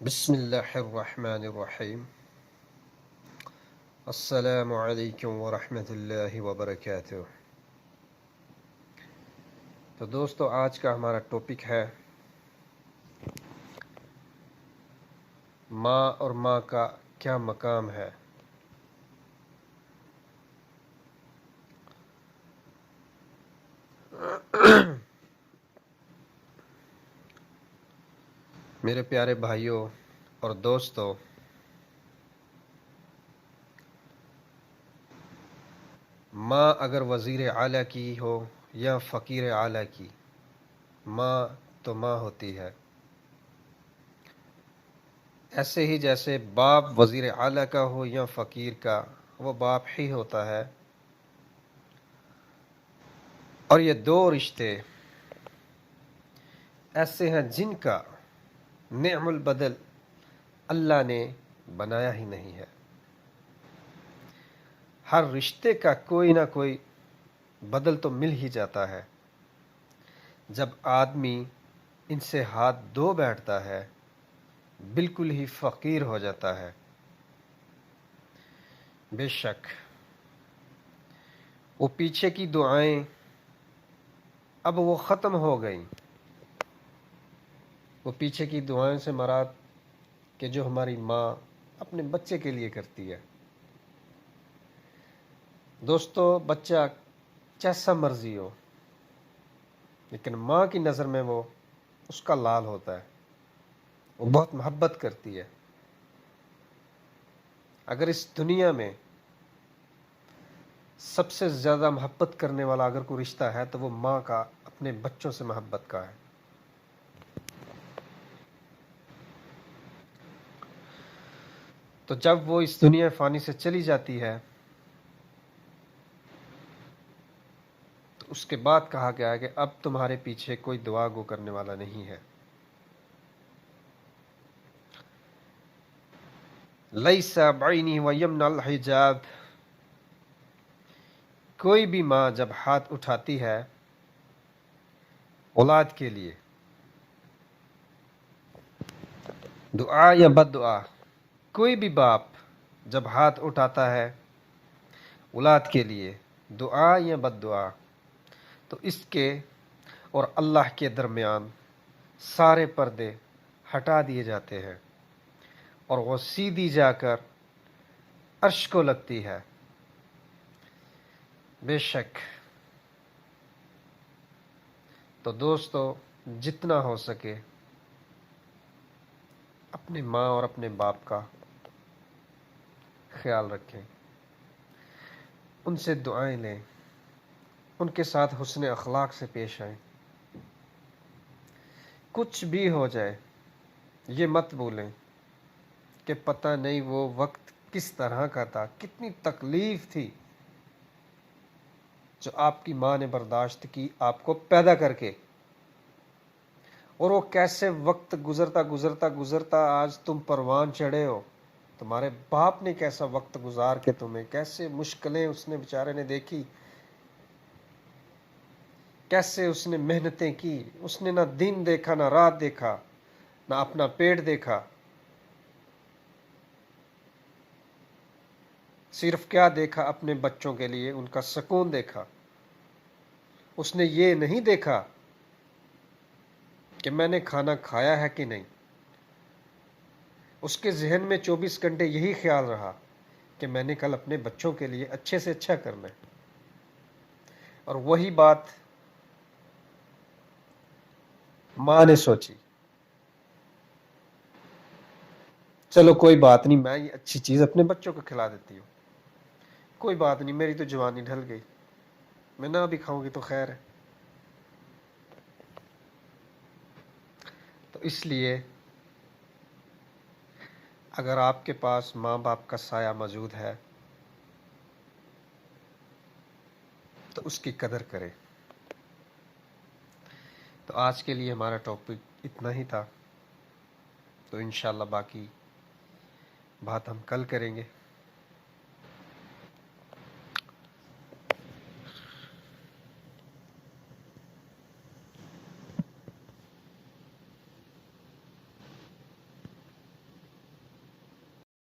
بسم اللہ الرحمن الرحیم۔ السلام علیکم ورحمۃ اللہ وبرکاتہ۔ تو دوستو، آج کا ہمارا ٹاپک ہے ماں اور ماں کا کیا مقام ہے۔ میرے پیارے بھائیوں اور دوستو، ماں اگر وزیر اعلیٰ کی ہو یا فقیر اعلیٰ کی، ماں تو ماں ہوتی ہے۔ ایسے ہی جیسے باپ وزیر اعلیٰ کا ہو یا فقیر کا، وہ باپ ہی ہوتا ہے۔ اور یہ دو رشتے ایسے ہیں جن کا نعم البدل اللہ نے بنایا ہی نہیں ہے۔ ہر رشتے کا کوئی نہ کوئی بدل تو مل ہی جاتا ہے۔ جب آدمی ان سے ہاتھ دھو بیٹھتا ہے، بالکل ہی فقیر ہو جاتا ہے۔ بے شک وہ پیچھے کی دعائیں اب وہ ختم ہو گئیں۔ وہ پیچھے کی دعائیں سے مراد کہ جو ہماری ماں اپنے بچے کے لیے کرتی ہے۔ دوستو، بچہ جیسا مرضی ہو، لیکن ماں کی نظر میں وہ اس کا لال ہوتا ہے۔ وہ بہت محبت کرتی ہے۔ اگر اس دنیا میں سب سے زیادہ محبت کرنے والا اگر کوئی رشتہ ہے تو وہ ماں کا اپنے بچوں سے محبت کا ہے۔ تو جب وہ اس دنیا فانی سے چلی جاتی ہے تو اس کے بعد کہا گیا ہے کہ اب تمہارے پیچھے کوئی دعا گو کرنے والا نہیں ہے۔ لیس بعینی ویمنع الحجاب، کوئی بھی ماں جب ہاتھ اٹھاتی ہے اولاد کے لیے، دعا یا بد دعا، کوئی بھی باپ جب ہاتھ اٹھاتا ہے اولاد کے لیے، دعا یا بد دعا، تو اس کے اور اللہ کے درمیان سارے پردے ہٹا دیے جاتے ہیں اور وہ سیدھی جا کر عرش کو لگتی ہے۔ بے شک تو دوستو، جتنا ہو سکے اپنے ماں اور اپنے باپ کا خیال رکھیں، ان سے دعائیں لیں، ان کے ساتھ حسن اخلاق سے پیش آئیں۔ کچھ بھی ہو جائے یہ مت بھولیں کہ پتہ نہیں وہ وقت کس طرح کا تھا، کتنی تکلیف تھی جو آپ کی ماں نے برداشت کی آپ کو پیدا کر کے، اور وہ کیسے وقت گزرتا گزرتا گزرتا آج تم پروان چڑھے ہو۔ تمہارے باپ نے کیسا وقت گزار کے تمہیں، کیسے مشکلیں اس نے بیچارے نے دیکھی، کیسے اس نے محنتیں کی۔ اس نے نہ دن دیکھا نہ رات دیکھا، نہ اپنا پیٹ دیکھا، صرف کیا دیکھا؟ اپنے بچوں کے لیے ان کا سکون دیکھا۔ اس نے یہ نہیں دیکھا کہ میں نے کھانا کھایا ہے کہ نہیں۔ اس کے ذہن میں 24 گھنٹے یہی خیال رہا کہ میں نے کل اپنے بچوں کے لیے اچھے سے اچھا کرنا ہے۔ اور وہی بات ماں نے سوچی، چلو کوئی بات نہیں، میں یہ اچھی چیز اپنے بچوں کو کھلا دیتی ہوں، کوئی بات نہیں، میری تو جوانی ڈھل گئی، میں نہ بھی کھاؤں گی تو خیر ہے۔ تو اس لیے اگر آپ کے پاس ماں باپ کا سایہ موجود ہے تو اس کی قدر کریں۔ تو آج کے لیے ہمارا ٹاپک اتنا ہی تھا، تو انشاءاللہ باقی بات ہم کل کریں گے۔